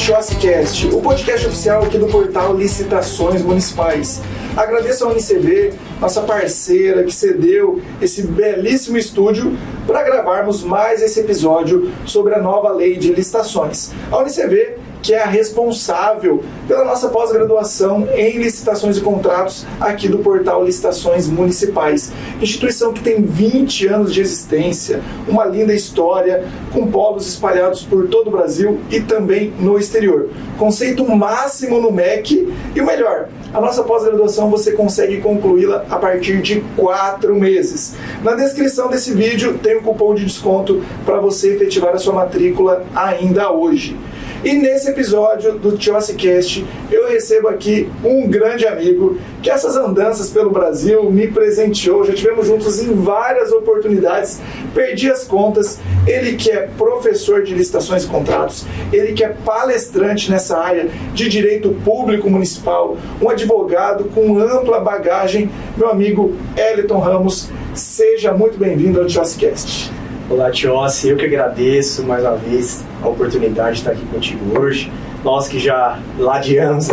TIOSCast, o podcast oficial aqui do portal Licitações Municipais. Agradeço à UniCV, nossa parceira, que cedeu esse belíssimo estúdio para gravarmos mais esse episódio sobre a nova lei de licitações. A UniCV, que é a responsável pela nossa pós-graduação em licitações e contratos aqui do portal Licitações Municipais. Instituição que tem 20 anos de existência, uma linda história, com polos espalhados por todo o Brasil e também no exterior. Conceito máximo no MEC e o melhor, a nossa pós-graduação você consegue concluí-la a partir de 4 meses. Na descrição desse vídeo tem um cupom de desconto para você efetivar a sua matrícula ainda hoje. E nesse episódio do TIOSCast, eu recebo aqui um grande amigo que essas andanças pelo Brasil me presenteou. Já estivemos juntos em várias oportunidades, perdi as contas. Ele que é professor de licitações e contratos, ele que é palestrante nessa área de direito público municipal, um advogado com ampla bagagem, meu amigo Eliton Ramos. Seja muito bem-vindo ao TIOSCast. Olá, Tiossi, eu que agradeço mais uma vez a oportunidade de estar aqui contigo hoje. Nós que já ladeamos,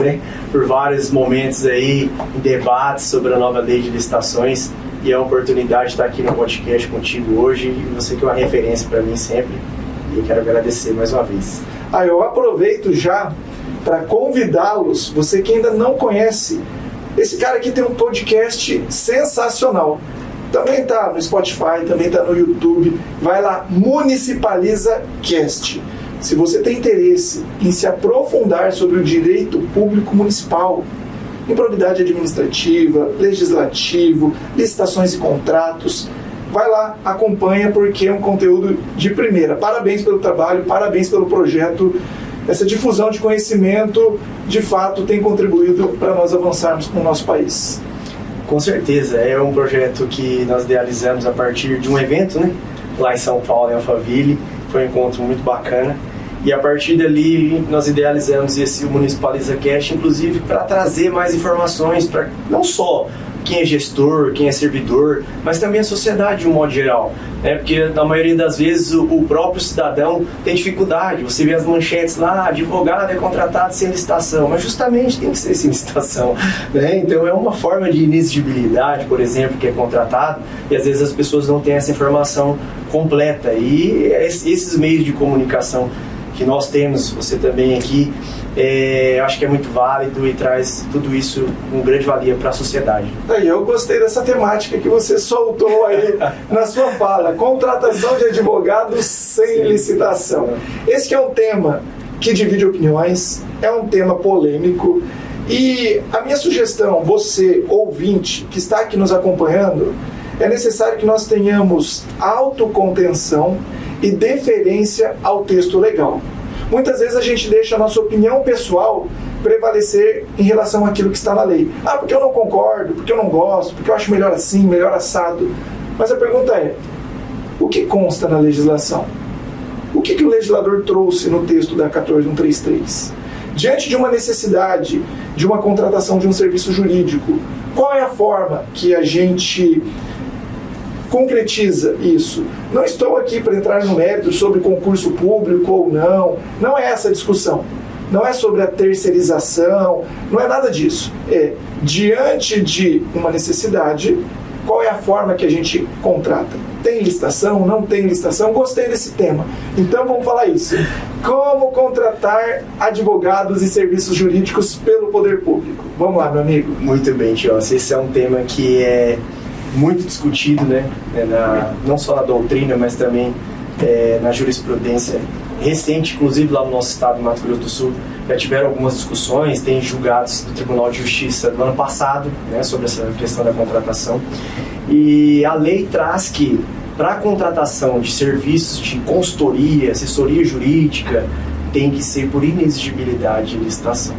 por vários momentos aí em debates sobre a nova lei de licitações, e a oportunidade de estar aqui no podcast contigo hoje, e você que é uma referência para mim sempre, e eu quero agradecer mais uma vez. Eu aproveito já para convidá-los, você que ainda não conhece, esse cara aqui tem um podcast sensacional. Também está no Spotify, também está no YouTube. Vai lá, Municipaliza Cast. Se você tem interesse em se aprofundar sobre o direito público municipal, improbidade administrativa, legislativo, licitações e contratos, vai lá, acompanha, porque é um conteúdo de primeira. Parabéns pelo trabalho, parabéns pelo projeto. Essa difusão de conhecimento, de fato, tem contribuído para nós avançarmos com o nosso país. Com certeza, é um projeto que nós idealizamos a partir de um evento, lá em São Paulo, em Alphaville. Foi um encontro muito bacana. E a partir dali, nós idealizamos esse Municipaliza Cast, inclusive para trazer mais informações para não só quem é gestor, quem é servidor, mas também a sociedade de um modo geral. Porque na maioria das vezes o próprio cidadão tem dificuldade. Você vê as manchetes lá, advogado é contratado sem licitação, mas justamente tem que ser sem licitação. Então é uma forma de inexigibilidade, por exemplo, que é contratado, e às vezes as pessoas não têm essa informação completa. E esses meios de comunicação que nós temos, você também aqui, acho que é muito válido e traz tudo isso com grande valia para a sociedade. Eu gostei dessa temática que você soltou aí na sua fala, contratação de advogados sem licitação. Esse que é um tema que divide opiniões, é um tema polêmico, e a minha sugestão, você, ouvinte, que está aqui nos acompanhando, é necessário que nós tenhamos autocontenção e deferência ao texto legal. Muitas vezes a gente deixa a nossa opinião pessoal prevalecer em relação àquilo que está na lei. Porque eu não concordo, porque eu não gosto, porque eu acho melhor assim, melhor assado. Mas a pergunta é, o que consta na legislação? O que o legislador trouxe no texto da 14133? Diante de uma necessidade de uma contratação de um serviço jurídico, qual é a forma que a gente concretiza isso? Não estou aqui para entrar no mérito sobre concurso público ou não é essa a discussão. Não é sobre a terceirização, não é nada disso. É, diante de uma necessidade, qual é a forma que a gente contrata? Tem licitação? Não tem licitação? Gostei desse tema. Então vamos falar isso. Como contratar advogados e serviços jurídicos pelo poder público? Vamos lá, meu amigo. Muito bem, Tios. Esse é um tema que é muito discutido, não só na doutrina, mas também na jurisprudência recente, inclusive lá no nosso estado, no Mato Grosso do Sul, já tiveram algumas discussões, tem julgados do Tribunal de Justiça do ano passado, sobre essa questão da contratação. E a lei traz que, para a contratação de serviços de consultoria, assessoria jurídica, tem que ser por inexigibilidade de licitação.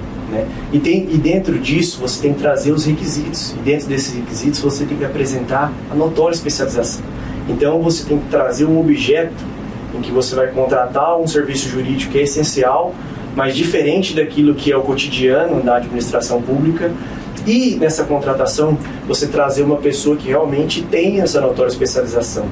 E dentro disso você tem que trazer os requisitos, e dentro desses requisitos você tem que apresentar a notória especialização. Então você tem que trazer um objeto em que você vai contratar um serviço jurídico que é essencial, mas diferente daquilo que é o cotidiano da administração pública, E nessa contratação, você trazer uma pessoa que realmente tem essa notória especialização.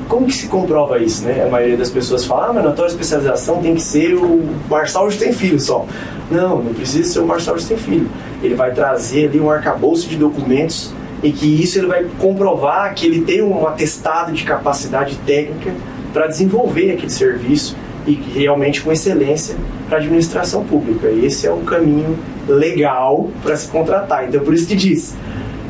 Como que se comprova isso, né? A maioria das pessoas fala, mas notória especialização tem que ser o Marçal Tem Filho só. Não precisa ser o Marçal Tem Filho. Ele vai trazer ali um arcabouço de documentos e que isso ele vai comprovar que ele tem um atestado de capacidade técnica para desenvolver aquele serviço e realmente com excelência para a administração pública. Esse é um caminho legal para se contratar. Então, por isso que diz,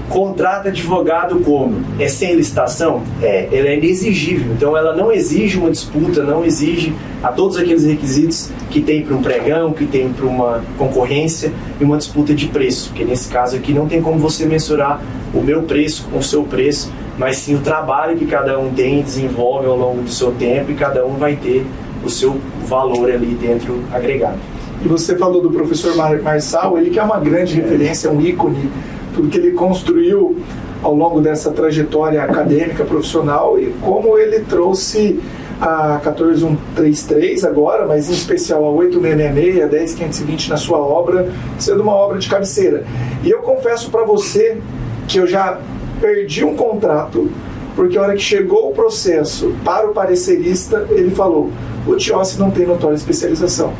contrata advogado como? É sem licitação? Ela é inexigível. Então, ela não exige uma disputa, não exige a todos aqueles requisitos que tem para um pregão, que tem para uma concorrência e uma disputa de preço. Porque nesse caso aqui não tem como você mensurar o meu preço com o seu preço, mas sim o trabalho que cada um tem e desenvolve ao longo do seu tempo e cada um vai ter o seu valor ali dentro agregado. E você falou do professor Marçal, ele que é uma grande referência, um ícone, tudo que ele construiu ao longo dessa trajetória acadêmica, profissional, e como ele trouxe a 14133 agora, mas em especial a 8666, a 10520 na sua obra, sendo uma obra de cabeceira. E eu confesso para você que eu já perdi um contrato, porque a hora que chegou o processo para o parecerista, ele falou, o Tiossi não tem notória especialização.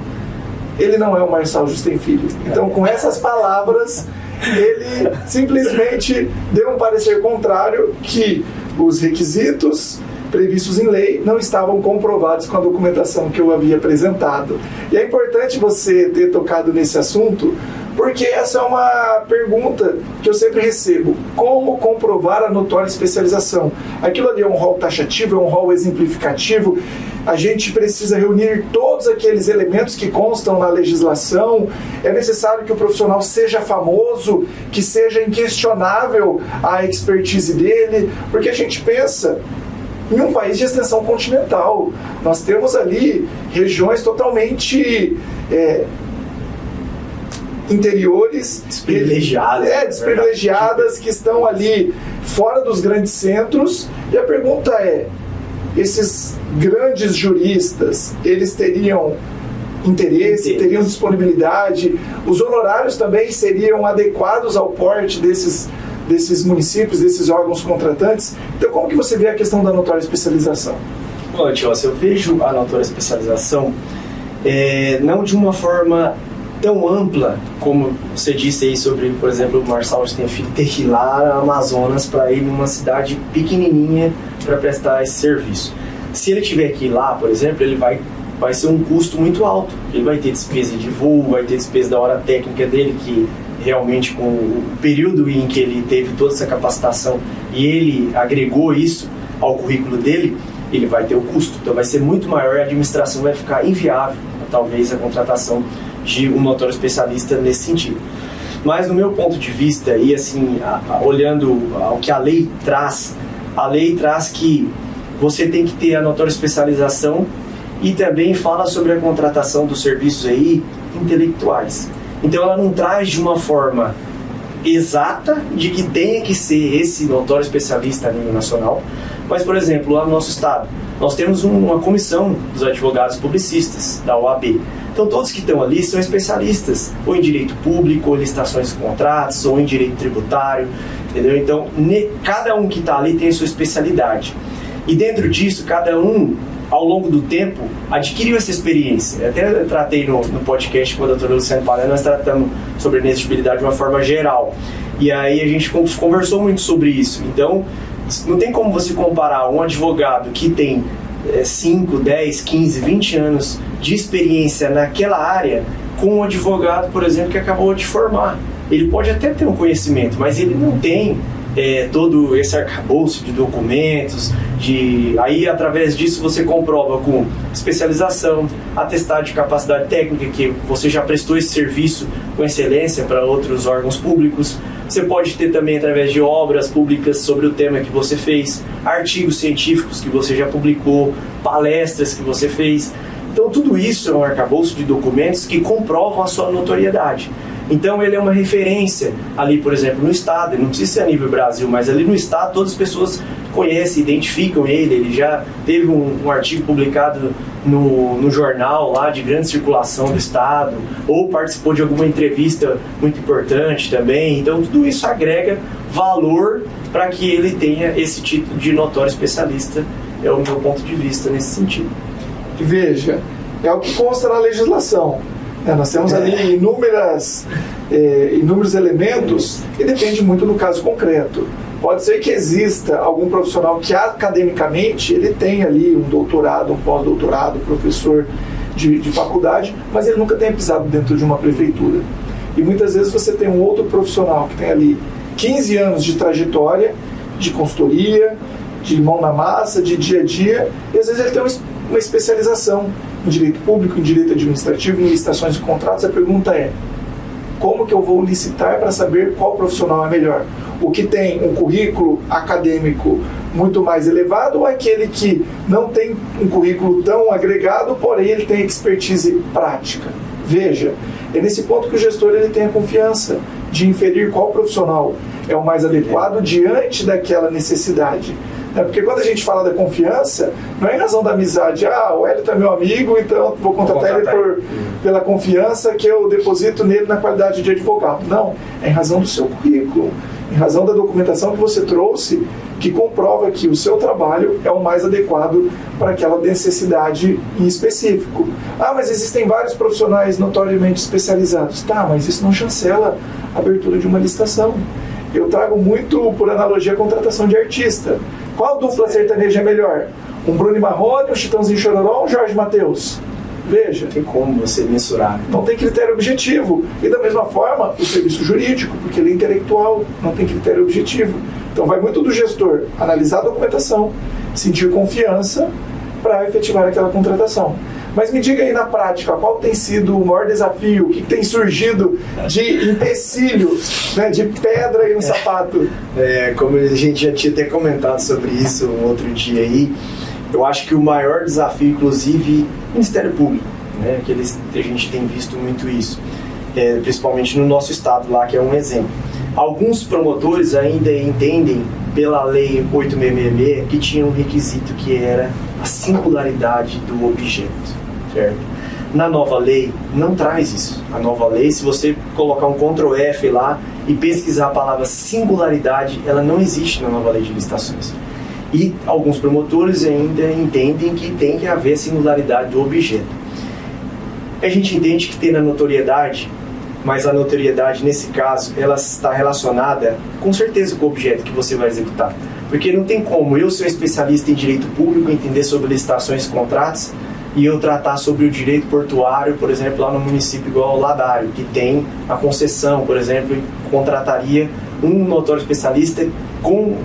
Ele não é o Marçal Tem Filho. Então, com essas palavras, ele simplesmente deu um parecer contrário, que os requisitos previstos em lei não estavam comprovados com a documentação que eu havia apresentado. E é importante você ter tocado nesse assunto, porque essa é uma pergunta que eu sempre recebo. Como comprovar a notória especialização? Aquilo ali é um rol taxativo, é um rol exemplificativo. A gente precisa reunir todos aqueles elementos que constam na legislação. É necessário que o profissional seja famoso, que seja inquestionável a expertise dele, porque a gente pensa em um país de extensão continental. Nós temos ali regiões totalmente interiores, desprivilegiadas, que estão ali fora dos grandes centros. E a pergunta é, esses grandes juristas, eles teriam interesse, teriam disponibilidade? Os honorários também seriam adequados ao porte desses municípios, desses órgãos contratantes? Então, como que você vê a questão da notória especialização? Bom, Tiossi, eu vejo a notória especialização não de uma forma tão ampla, como você disse aí sobre, por exemplo, o Marçal Tem Filho ter que ir lá na Amazonas para ir numa cidade pequenininha para prestar esse serviço. Se ele tiver que ir lá, por exemplo, ele vai ser um custo muito alto. Ele vai ter despesa de voo, vai ter despesa da hora técnica dele, que realmente com o período em que ele teve toda essa capacitação e ele agregou isso ao currículo dele, ele vai ter o custo. Então vai ser muito maior, a administração vai ficar inviável, talvez, a contratação de um notório especialista nesse sentido. Mas no meu ponto de vista, e assim, olhando ao que a lei traz que você tem que ter a notória especialização e também fala sobre a contratação dos serviços aí intelectuais. Então ela não traz de uma forma exata de que tenha que ser esse notório especialista a nível nacional, mas, por exemplo, lá no nosso estado, nós temos uma comissão dos advogados publicistas, da OAB. Então todos que estão ali são especialistas, ou em direito público, ou em licitações de contratos, ou em direito tributário, entendeu? Então cada um que está ali tem a sua especialidade. E dentro disso, cada um, ao longo do tempo, adquiriu essa experiência. Eu até tratei no podcast com a doutora Luciane Palena, nós tratamos sobre a inexigibilidade de uma forma geral. E aí a gente conversou muito sobre isso. Então, não tem como você comparar um advogado que tem 5, 10, 15, 20 anos de experiência naquela área com um advogado, por exemplo, que acabou de formar. Ele pode até ter um conhecimento, mas ele não tem todo esse arcabouço de documentos, aí através disso você comprova com especialização, atestado de capacidade técnica, que você já prestou esse serviço com excelência para outros órgãos públicos. Você pode ter também através de obras públicas sobre o tema que você fez, artigos científicos que você já publicou, palestras que você fez. Então tudo isso é um arcabouço de documentos que comprovam a sua notoriedade. Então ele é uma referência ali, por exemplo, no estado, não precisa ser a nível Brasil, mas ali no estado todas as pessoas conhecem, identificam ele já teve um artigo publicado no jornal lá de grande circulação do estado, ou participou de alguma entrevista muito importante também. Então tudo isso agrega valor para que ele tenha esse título de notório especialista, é o meu ponto de vista nesse sentido. E veja, é o que consta na legislação. Nós temos ali inúmeros elementos e depende muito do caso concreto. Pode ser que exista algum profissional que academicamente ele tem ali um doutorado, um pós-doutorado, professor de faculdade, mas ele nunca tenha pisado dentro de uma prefeitura. E muitas vezes você tem um outro profissional que tem ali 15 anos de trajetória, de consultoria, de mão na massa, de dia a dia, e às vezes ele tem uma especialização em direito público, em direito administrativo, em licitações e contratos. A pergunta é: como que eu vou licitar para saber qual profissional é melhor? O que tem um currículo acadêmico muito mais elevado ou aquele que não tem um currículo tão agregado, porém ele tem expertise prática? Veja, é nesse ponto que o gestor ele tem a confiança de inferir qual profissional é o mais adequado diante daquela necessidade. Porque quando a gente fala da confiança, não é em razão da amizade. O Hélio é meu amigo, então vou contratar ele pela confiança que eu deposito nele na qualidade de advogado. Não, é em razão do seu currículo, em razão da documentação que você trouxe, que comprova que o seu trabalho é o mais adequado para aquela necessidade em específico. Mas existem vários profissionais notoriamente especializados. Mas isso não chancela a abertura de uma licitação. Eu trago muito, por analogia, a contratação de artista. Qual dupla sertaneja é melhor? Um Bruno Marrone, um Chitãozinho Chororó ou um Jorge Mateus? Veja. Não tem como você mensurar. Não tem critério objetivo. E da mesma forma, o serviço jurídico, porque ele é intelectual, não tem critério objetivo. Então vai muito do gestor analisar a documentação, sentir confiança para efetivar aquela contratação. Mas me diga aí na prática, qual tem sido o maior desafio, o que tem surgido de empecilho, né, de pedra aí no sapato? Como a gente já tinha até comentado sobre isso um outro dia aí, eu acho que o maior desafio, inclusive, é o Ministério Público, né, que a gente tem visto muito isso, principalmente no nosso estado lá, que é um exemplo. Alguns promotores ainda entendem, pela lei 8666, que tinha um requisito que era a singularidade do objeto, certo? Na nova lei não traz isso. A nova lei, se você colocar um Ctrl F lá e pesquisar a palavra singularidade, ela não existe na nova lei de licitações. E alguns promotores ainda entendem que tem que haver singularidade do objeto. A gente entende que tem na notoriedade, mas a notoriedade, nesse caso, ela está relacionada, com certeza, com o objeto que você vai executar. Porque não tem como eu ser especialista em direito público, entender sobre licitações e contratos, e eu tratar sobre o direito portuário, por exemplo, lá no município igual o Ladário, que tem a concessão, por exemplo, e contrataria um notório especialista com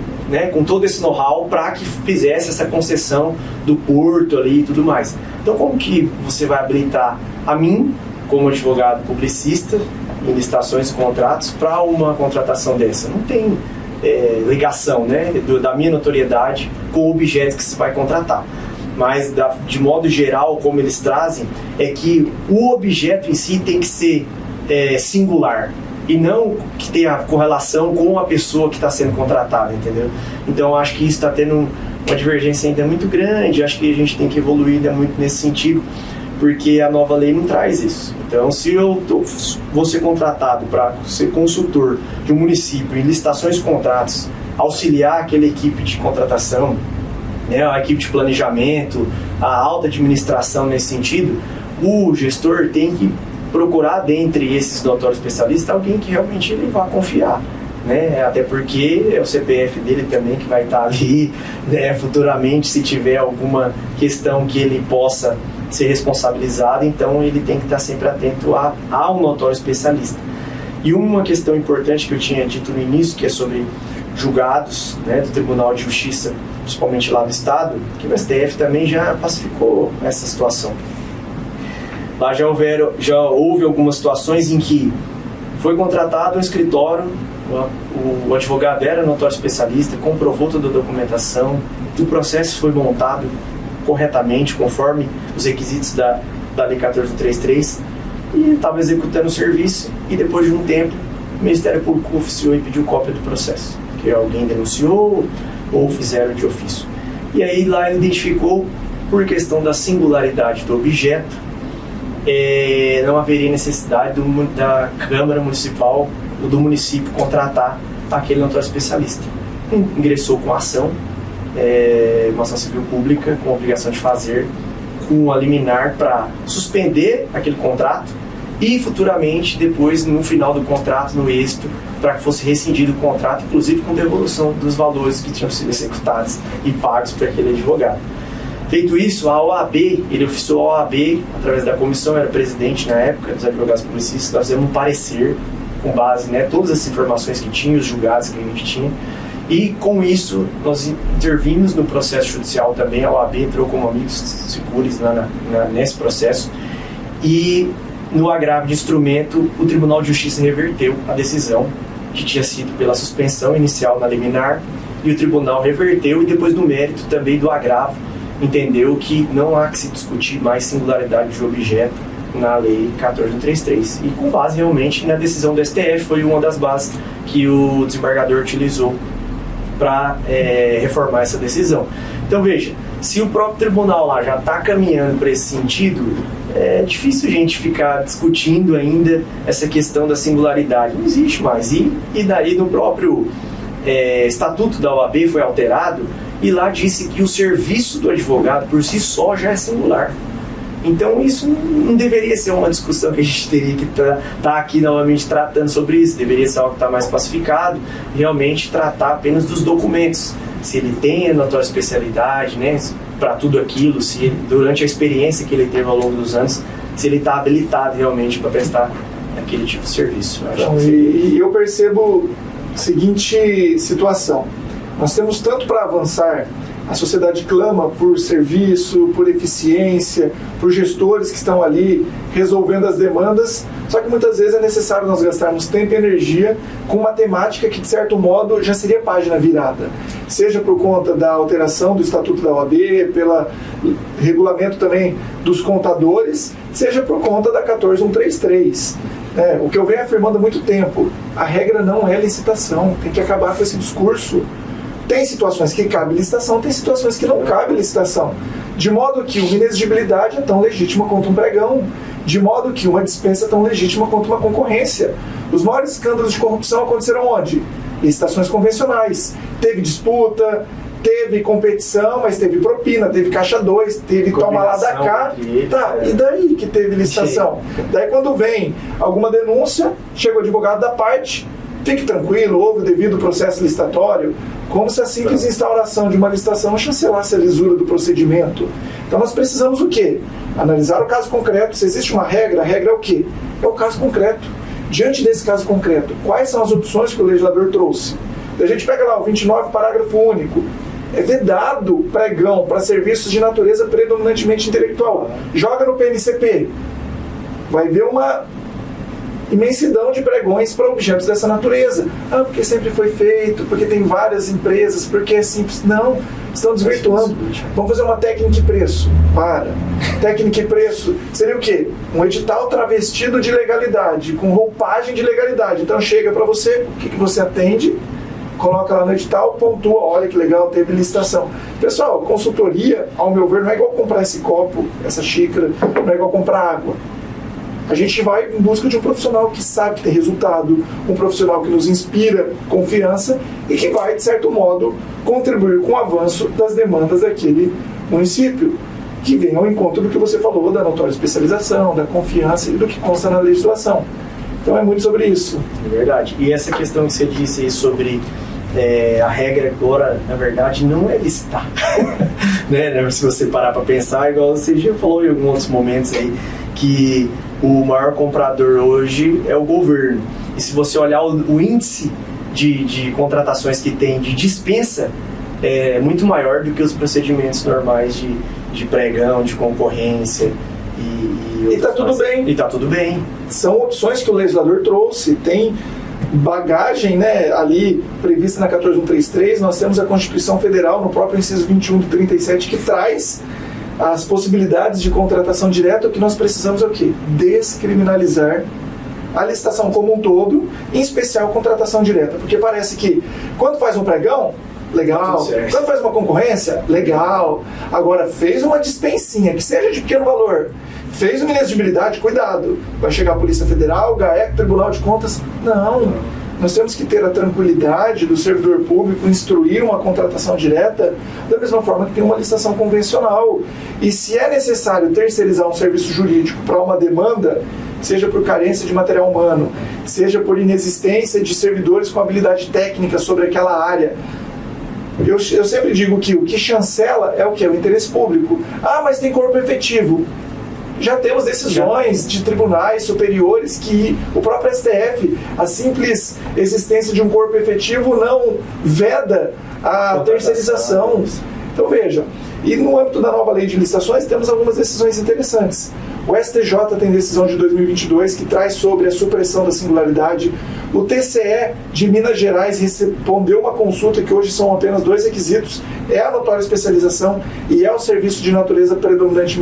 todo esse know-how para que fizesse essa concessão do porto ali e tudo mais. Então, como que você vai habilitar a mim, como advogado publicista, em licitações e contratos, para uma contratação dessa? Não tem ligação, né, da minha notoriedade com o objeto que se vai contratar. Mas, de modo geral, como eles trazem, é que o objeto em si tem que ser singular e não que tenha correlação com a pessoa que está sendo contratada, entendeu? Então, acho que isso está tendo uma divergência ainda muito grande. Acho que a gente tem que evoluir ainda muito nesse sentido, porque a nova lei não traz isso. Então, se eu vou ser contratado para ser consultor de um município em licitações e contratos, auxiliar aquela equipe de contratação, né, a equipe de planejamento, a alta administração nesse sentido, o gestor tem que procurar, dentre esses notórios especialistas, alguém que realmente ele vá confiar, né? Até porque é o CPF dele também que vai estar ali, né, futuramente, se tiver alguma questão que ele possa ser responsabilizado, então ele tem que estar sempre atento a um notório especialista. E uma questão importante que eu tinha dito no início, que é sobre julgados, né, do Tribunal de Justiça, principalmente lá do Estado, que o STF também já pacificou essa situação. Lá já houve algumas situações em que foi contratado um escritório, o advogado era notório especialista, comprovou toda a documentação, o processo foi montado corretamente, conforme os requisitos da Lei 14.133, e estava executando o serviço, e depois de um tempo, o Ministério Público oficiou e pediu cópia do processo, que alguém denunciou, ou fizeram de ofício. E aí lá ele identificou, por questão da singularidade do objeto, não haveria necessidade da Câmara Municipal ou do município contratar aquele notório especialista. Ingressou com ação, uma ação civil pública, com a obrigação de fazer uma liminar para suspender aquele contrato e futuramente, depois, no final do contrato, no êxito, para que fosse rescindido o contrato, inclusive com devolução dos valores que tinham sido executados e pagos por aquele advogado. Feito isso, a OAB, ele oficiou a OAB, através da comissão, era presidente na época dos advogados publicistas, nós fizemos um parecer com base, todas as informações que tinha, os julgados que a gente tinha, e com isso nós intervimos no processo judicial também. A OAB entrou como amigos seguros nesse processo, e no agravo de instrumento o Tribunal de Justiça reverteu a decisão que tinha sido pela suspensão inicial na liminar, e o tribunal reverteu, e depois no mérito também do agravo entendeu que não há que se discutir mais singularidade de objeto na Lei 14.133, e com base realmente na decisão do STF, foi uma das bases que o desembargador utilizou para reformar essa decisão. Então veja, se o próprio tribunal lá já está caminhando para esse sentido, é difícil a gente ficar discutindo ainda essa questão da singularidade, não existe mais. E daí no próprio estatuto da OAB foi alterado, e lá disse que o serviço do advogado por si só já é singular. Então isso não deveria ser uma discussão que a gente teria que estar aqui novamente tratando sobre isso. Deveria ser algo que está mais pacificado, realmente tratar apenas dos documentos. Se ele tem a notória especialidade, para tudo aquilo, se ele, durante a experiência que ele teve ao longo dos anos, se ele está habilitado realmente para prestar aquele tipo de serviço. E eu percebo a seguinte situação: nós temos tanto para avançar. A sociedade clama por serviço, por eficiência, por gestores que estão ali resolvendo as demandas, só que muitas vezes é necessário nós gastarmos tempo e energia com uma temática que, de certo modo, já seria página virada. Seja por conta da alteração do Estatuto da OAB, pelo regulamento também dos contadores, seja por conta da 14.133. O que eu venho afirmando há muito tempo: a regra não é licitação, tem que acabar com esse discurso. Tem situações que cabe licitação, tem situações que não cabe licitação. De modo que uma inexigibilidade é tão legítima quanto um pregão. De modo que uma dispensa é tão legítima quanto uma concorrência. Os maiores escândalos de corrupção aconteceram onde? Licitações convencionais. Teve disputa, teve competição, mas teve propina, teve caixa 2, teve toma lá da cá. E daí que teve licitação? Daí quando vem alguma denúncia, chega o advogado da parte, fique tranquilo, houve o devido processo licitatório, como se a simples instauração de uma licitação chancelasse a lisura do procedimento. Então nós precisamos o quê? Analisar o caso concreto. Se existe uma regra, a regra é o quê? É o caso concreto. Diante desse caso concreto, quais são as opções que o legislador trouxe? A gente pega lá o 29, parágrafo único. É vedado pregão para serviços de natureza predominantemente intelectual. Joga no PNCP. Vai ver uma imensidão de pregões para objetos dessa natureza. Porque sempre foi feito, porque tem várias empresas, porque é simples. Não, estão desvirtuando. Vamos fazer uma técnica e preço. Técnica e preço seria o quê? Um edital travestido de legalidade, com roupagem de legalidade. Então chega para você, o que você atende, coloca lá no edital, pontua, olha que legal, teve licitação. Pessoal, consultoria, ao meu ver, não é igual comprar esse copo, essa xícara, não é igual comprar água. A gente vai em busca de um profissional que sabe que tem resultado, um profissional que nos inspira confiança e que vai, de certo modo, contribuir com o avanço das demandas daquele município, que vem ao encontro do que você falou, da notória especialização, da confiança e do que consta na legislação. Então é muito sobre isso. É verdade. E essa questão que você disse aí sobre a regra agora, na verdade, não é licitar. Se você parar para pensar, igual você já falou em alguns outros momentos aí, que o maior comprador hoje é o governo. E se você olhar o índice de contratações que tem de dispensa, é muito maior do que os procedimentos normais de pregão, de concorrência. E está tudo bem. E está tudo bem. São opções que o legislador trouxe. Tem bagagem ali prevista na 14.133. Nós temos a Constituição Federal, no próprio inciso 21 do 37, que traz as possibilidades de contratação direta. O que nós precisamos é o quê? Descriminalizar a licitação como um todo, em especial contratação direta. Porque parece que, quando faz um pregão, Legal. Quando faz uma concorrência, legal. Agora, fez uma dispensinha, que seja de pequeno valor. Fez uma inexigibilidade, cuidado. Vai chegar a Polícia Federal, GAEC, Tribunal de Contas. Não. Nós temos que ter a tranquilidade do servidor público instruir uma contratação direta da mesma forma que tem uma licitação convencional. E se é necessário terceirizar um serviço jurídico para uma demanda, seja por carência de material humano, seja por inexistência de servidores com habilidade técnica sobre aquela área, eu sempre digo que o que chancela é o que? O interesse público. Ah, mas tem corpo efetivo. Já temos decisões de tribunais superiores que o próprio STF, a simples existência de um corpo efetivo não veda a terceirização. Então veja, e no âmbito da nova lei de licitações temos algumas decisões interessantes. O STJ tem decisão de 2022 que traz sobre a supressão da singularidade. O TCE de Minas Gerais respondeu uma consulta que hoje são apenas 2 requisitos, é a notória especialização e é o serviço de natureza predominante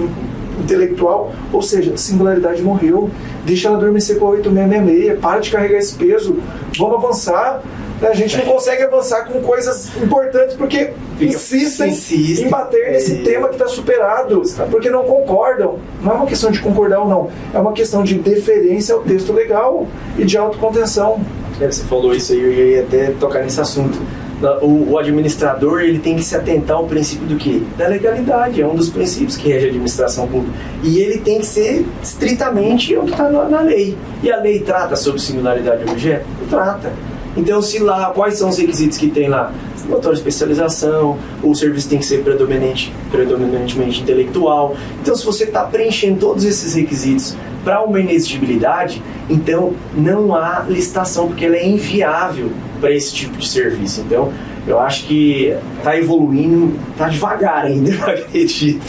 intelectual, ou seja, singularidade morreu, deixa ela adormecer com a 8666, para de carregar esse peso, vamos avançar. A gente não consegue avançar com coisas importantes porque insistem em bater nesse tema que está superado, porque não concordam. Não é uma questão de concordar ou não, é uma questão de deferência ao texto legal e de autocontenção. Você falou isso aí, eu ia até tocar nesse assunto. O administrador, ele tem que se atentar ao princípio do quê? Da legalidade, é um dos princípios que rege a administração pública. E ele tem que ser estritamente o que está na lei. E a lei trata sobre singularidade de objeto? Trata. Então, se lá, quais são os requisitos que tem lá? Notória especialização, o serviço tem que ser predominantemente intelectual. Então, se você está preenchendo todos esses requisitos para uma inexigibilidade, então não há licitação, porque ela é inviável para esse tipo de serviço. Então, eu acho que está evoluindo, está devagar ainda, eu acredito,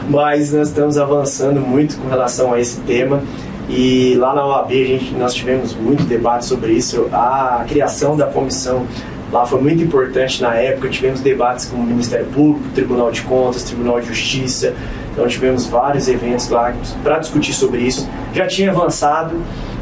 mas nós estamos avançando muito com relação a esse tema. E lá na OAB nós tivemos muito debate sobre isso. A criação da comissão lá foi muito importante na época. Tivemos debates com o Ministério Público, Tribunal de Contas, Tribunal de Justiça. Então tivemos vários eventos lá para discutir sobre isso. Já tinha avançado,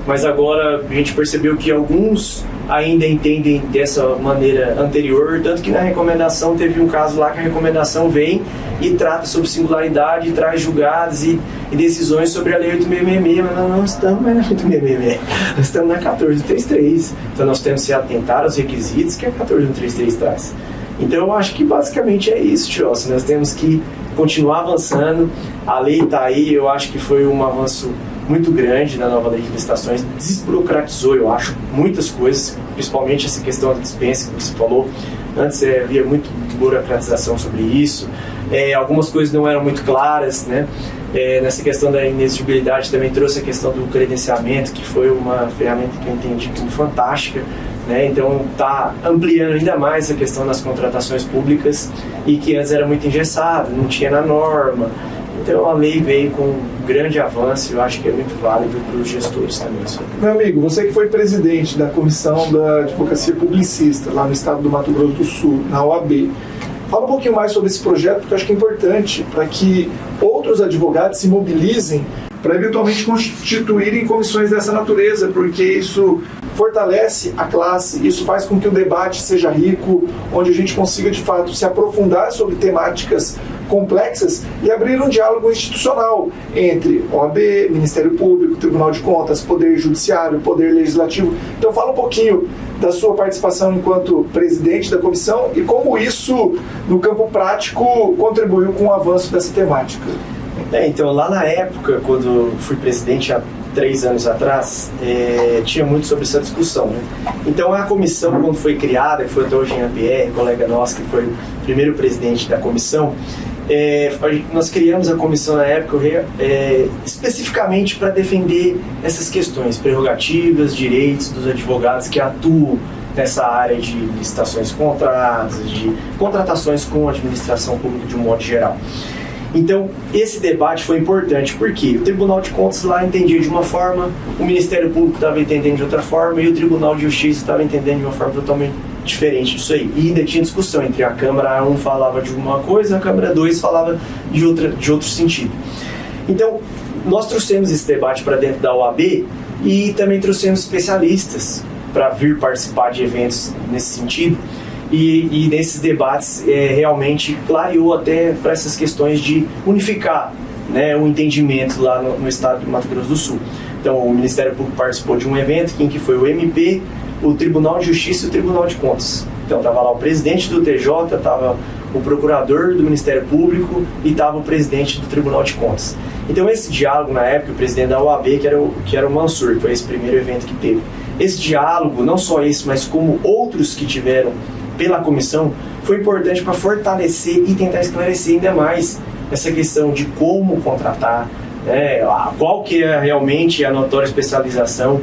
mas agora a gente percebeu que alguns ainda entendem dessa maneira anterior, tanto que na recomendação teve um caso lá que a recomendação vem e trata sobre singularidade, traz julgados e decisões sobre a Lei 8666, mas nós não estamos mais na 8666, nós estamos na 1433, então nós temos que se atentar aos requisitos que a 1433 traz. Então eu acho que basicamente é isso, Tiossi, nós temos que continuar avançando, a lei está aí, eu acho que foi um avanço muito grande na nova lei de licitações, desburocratizou, eu acho, muitas coisas, principalmente essa questão da dispensa que você falou. Antes havia muita burocratização sobre isso, algumas coisas não eram muito claras, né? Nessa questão da inexigibilidade também trouxe a questão do credenciamento, que foi uma ferramenta que eu entendi como fantástica, né? Então está ampliando ainda mais a questão das contratações públicas e que antes era muito engessado, não tinha na norma. Então a lei veio com um grande avanço, eu acho que é muito válido para os gestores também. Meu amigo, você que foi presidente da Comissão da Advocacia Publicista lá no estado do Mato Grosso do Sul, na OAB, fala um pouquinho mais sobre esse projeto, porque eu acho que é importante para que outros advogados se mobilizem para eventualmente constituírem comissões dessa natureza, porque isso fortalece a classe, isso faz com que o debate seja rico, onde a gente consiga de fato se aprofundar sobre temáticas complexas e abrir um diálogo institucional entre OAB, Ministério Público, Tribunal de Contas, Poder Judiciário, Poder Legislativo. Então fala um pouquinho da sua participação enquanto presidente da comissão e como isso, no campo prático, contribuiu com o avanço dessa temática. Então, lá na época, quando fui presidente há 3 anos atrás, tinha muito sobre essa discussão, né? Então, a comissão, quando foi criada, que foi até o Jean Pierre, colega nosso, que foi o primeiro presidente da comissão, nós criamos a comissão na época especificamente para defender essas questões, prerrogativas, direitos dos advogados que atuam nessa área de licitações contratos, de contratações com a administração pública de um modo geral. Então, esse debate foi importante porque o Tribunal de Contas lá entendia de uma forma, o Ministério Público estava entendendo de outra forma e o Tribunal de Justiça estava entendendo de uma forma totalmente diferente disso aí. E ainda tinha discussão entre a Câmara 1 falava de uma coisa, a Câmara 2 falava de outro sentido. Então, nós trouxemos esse debate para dentro da OAB e também trouxemos especialistas para vir participar de eventos nesse sentido. e nesses debates realmente clareou até para essas questões de unificar, né, o entendimento lá no estado do Mato Grosso do Sul. Então o Ministério Público participou de um evento em que foi o MP, o Tribunal de Justiça e o Tribunal de Contas. Então estava lá o presidente do TJ, estava o procurador do Ministério Público e estava o presidente do Tribunal de Contas. Então esse diálogo, na época, o presidente da OAB, que era o Mansur, que foi esse primeiro evento que teve. Esse diálogo, não só esse, mas como outros que tiveram pela comissão, foi importante para fortalecer e tentar esclarecer ainda mais essa questão de como contratar, né, qual que é realmente a notória especialização.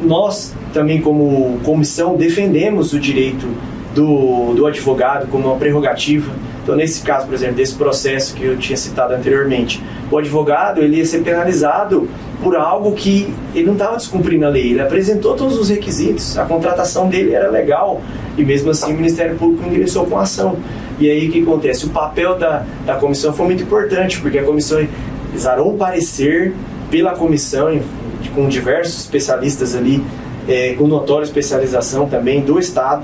Nós também, como comissão, defendemos o direito do advogado como uma prerrogativa. Então, nesse caso, por exemplo, desse processo que eu tinha citado anteriormente, o advogado ele ia ser penalizado por algo que ele não estava descumprindo a lei. Ele apresentou todos os requisitos, a contratação dele era legal e mesmo assim o Ministério Público ingressou com a ação. E aí o que acontece? O papel da comissão foi muito importante, porque a comissão exarou um parecer pela comissão com diversos especialistas ali, com notória especialização também do Estado,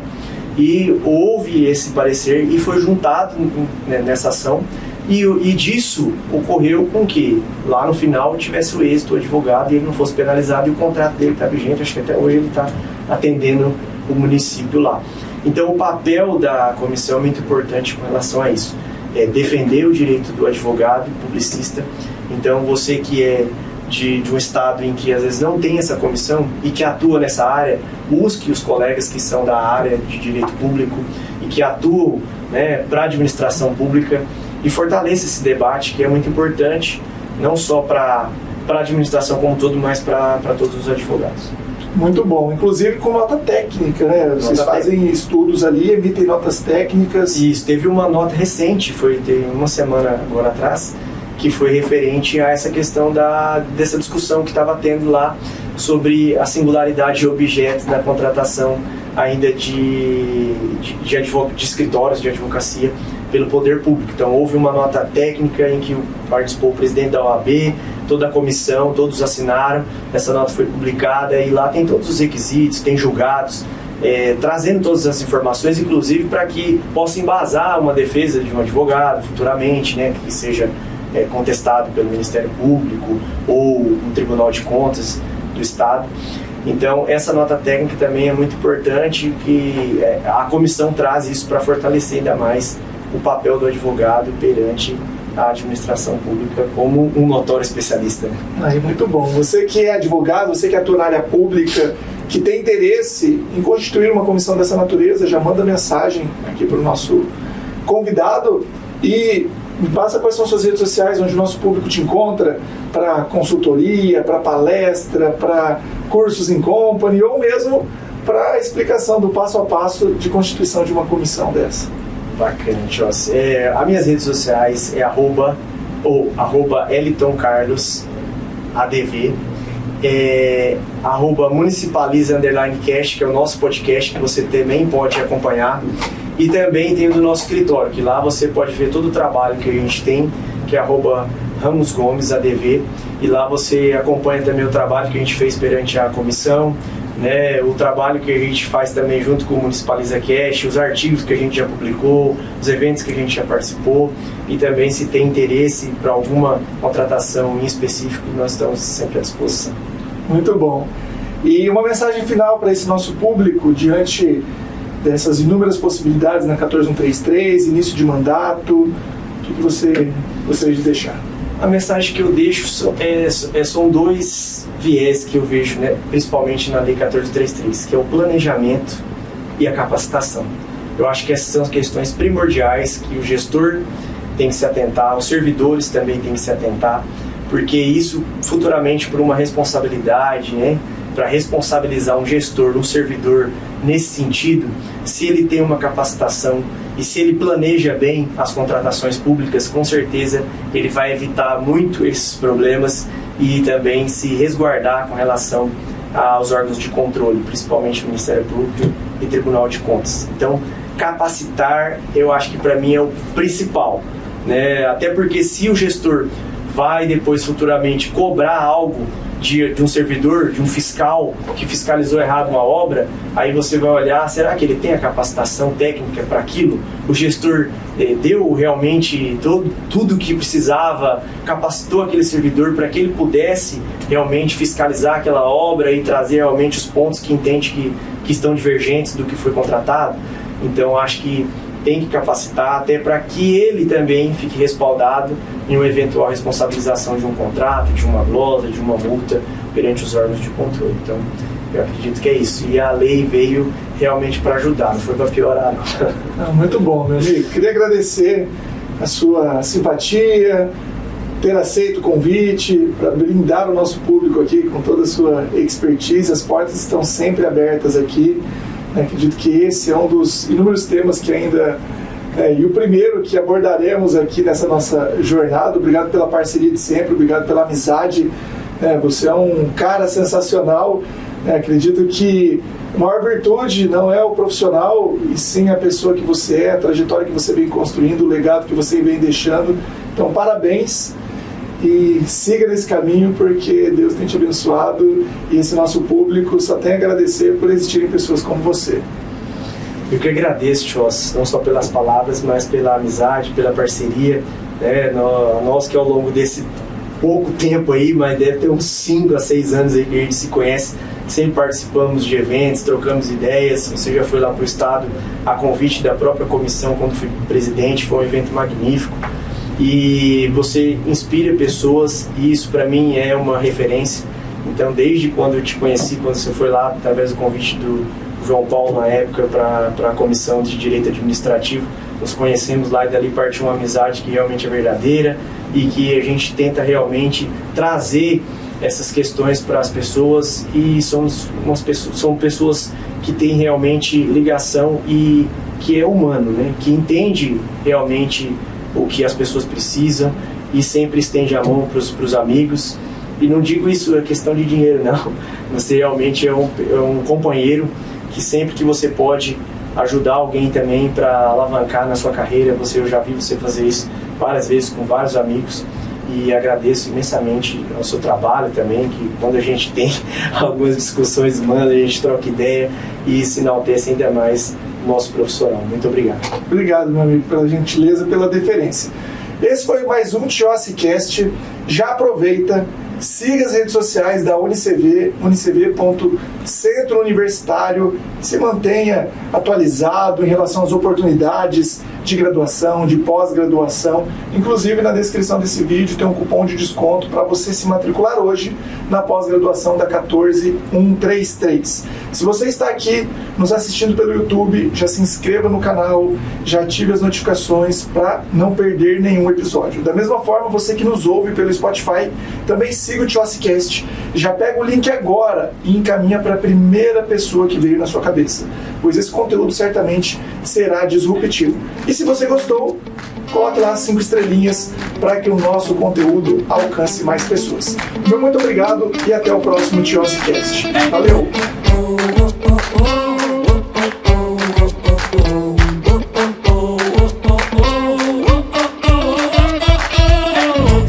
e houve esse parecer e foi juntado nessa ação, e disso ocorreu com que lá no final tivesse o êxito, o advogado, e ele não fosse penalizado e o contrato dele está vigente. Acho que até hoje ele está atendendo o município lá. Então o papel da comissão é muito importante com relação a isso, defender o direito do advogado publicista. Então você que é de um estado em que às vezes não tem essa comissão e que atua nessa área, busque os colegas que são da área de direito público e que atuam, né, para a administração pública, e fortaleça esse debate que é muito importante, não só para a administração como um todo, mas para todos os advogados. Muito bom, inclusive com nota técnica, né? Vocês fazem estudos ali, emitem notas técnicas. Isso, teve uma nota recente, tem uma semana agora atrás, que foi referente a essa questão dessa discussão que estava tendo lá sobre a singularidade de objeto da contratação ainda de escritórios de advocacia pelo poder público. Então houve uma nota técnica em que participou o presidente da OAB, toda a comissão, todos assinaram, essa nota foi publicada e lá tem todos os requisitos, tem julgados, trazendo todas as informações, inclusive para que possa embasar uma defesa de um advogado futuramente, né, que seja contestado pelo Ministério Público ou um Tribunal de Contas do Estado. Então essa nota técnica também é muito importante, que a comissão traz isso para fortalecer ainda mais o papel do advogado perante a administração pública como um notório especialista. Aí, muito bom. Você que é advogado, você que atua na área pública, que tem interesse em constituir uma comissão dessa natureza, já manda mensagem aqui para o nosso convidado e me passa quais são suas redes sociais, onde o nosso público te encontra para consultoria, para palestra, para cursos em company ou mesmo para a explicação do passo a passo de constituição de uma comissão dessa. Bacana, Tios. As minhas redes sociais é @, Eliton Carlos ADV, @municipaliza_cast, que é o nosso podcast que você também pode acompanhar. E também tem o do nosso escritório, que lá você pode ver todo o trabalho que a gente tem, que é @RamosGomesADV, e lá você acompanha também o trabalho que a gente fez perante a comissão, né, o trabalho que a gente faz também junto com o Municipaliza Cast, os artigos que a gente já publicou, os eventos que a gente já participou, e também se tem interesse para alguma contratação em específico, nós estamos sempre à disposição. Muito bom. E uma mensagem final para esse nosso público diante dessas inúmeras possibilidades na 14133, início de mandato, o que você gostaria de deixar? A mensagem que eu deixo são dois viés que eu vejo, né, principalmente na Lei 14.33, que é o planejamento e a capacitação. Eu acho que essas são questões primordiais que o gestor tem que se atentar, os servidores também têm que se atentar, porque isso futuramente, por uma responsabilidade, né, para responsabilizar um gestor, um servidor nesse sentido, se ele tem uma capacitação e se ele planeja bem as contratações públicas, com certeza ele vai evitar muito esses problemas e também se resguardar com relação aos órgãos de controle, principalmente o Ministério Público e Tribunal de Contas. Então, capacitar, eu acho que para mim é o principal, né? Até porque se o gestor vai depois futuramente cobrar algo de um servidor, de um fiscal que fiscalizou errado uma obra, aí você vai olhar, será que ele tem a capacitação técnica para aquilo? O gestor deu realmente tudo o que precisava, capacitou aquele servidor para que ele pudesse realmente fiscalizar aquela obra e trazer realmente os pontos que entende que estão divergentes do que foi contratado? Então, acho que tem que capacitar até para que ele também fique respaldado em uma eventual responsabilização de um contrato, de uma glosa, de uma multa perante os órgãos de controle. Então, eu acredito que é isso. E a lei veio realmente para ajudar, não foi para piorar, não. Muito bom, meu amigo. Queria agradecer a sua simpatia, ter aceito o convite, para brindar o nosso público aqui com toda a sua expertise. As portas estão sempre abertas aqui. Acredito que esse é um dos inúmeros temas que ainda... e o primeiro que abordaremos aqui nessa nossa jornada. Obrigado pela parceria de sempre, obrigado pela amizade. Você é um cara sensacional. Acredito que a maior virtude não é o profissional, e sim a pessoa que você é, a trajetória que você vem construindo, o legado que você vem deixando. Então, parabéns. E siga nesse caminho, porque Deus tem te abençoado e esse nosso público só tem a agradecer por existirem pessoas como você. Eu que agradeço, Chos, não só pelas palavras, mas pela amizade, pela parceria. Nós que ao longo desse pouco tempo aí, mas deve ter uns 5 a 6 anos aí que a gente se conhece, sempre participamos de eventos, trocamos ideias. Você já foi lá para o estado a convite da própria comissão quando fui presidente, foi um evento magnífico. E você inspira pessoas, e isso para mim é uma referência. Então, desde quando eu te conheci, quando você foi lá através do convite do João Paulo na época para a comissão de direito administrativo, nos conhecemos lá e dali partiu uma amizade que realmente é verdadeira e que a gente tenta realmente trazer essas questões para as pessoas, e são pessoas que têm realmente ligação e que é humano, né? Que entende realmente o que as pessoas precisam e sempre estende a mão para os amigos. E não digo isso é questão de dinheiro, não. Você realmente é um companheiro que sempre que você pode ajudar alguém também para alavancar na sua carreira, eu já vi você fazer isso várias vezes com vários amigos, e agradeço imensamente ao seu trabalho também, que quando a gente tem algumas discussões, a gente troca ideia e isso enaltece ainda mais nosso profissional. Muito obrigado. Obrigado, meu amigo, pela gentileza, pela deferência. Esse foi mais um TiosiCast. Já aproveita, siga as redes sociais da UniCV, unicv.centro universitário, se mantenha atualizado em relação às oportunidades de graduação, de pós-graduação. Inclusive, na descrição desse vídeo tem um cupom de desconto para você se matricular hoje na pós-graduação da 14133. Se você está aqui nos assistindo pelo YouTube, já se inscreva no canal, já ative as notificações para não perder nenhum episódio. Da mesma forma, você que nos ouve pelo Spotify, também siga o TiosiCast. Já pega o link agora e encaminha para a primeira pessoa que veio na sua cabeça, pois esse conteúdo certamente será disruptivo. E se você gostou, coloque lá 5 estrelinhas para que o nosso conteúdo alcance mais pessoas. Então, muito obrigado e até o próximo TiosiCast. Valeu!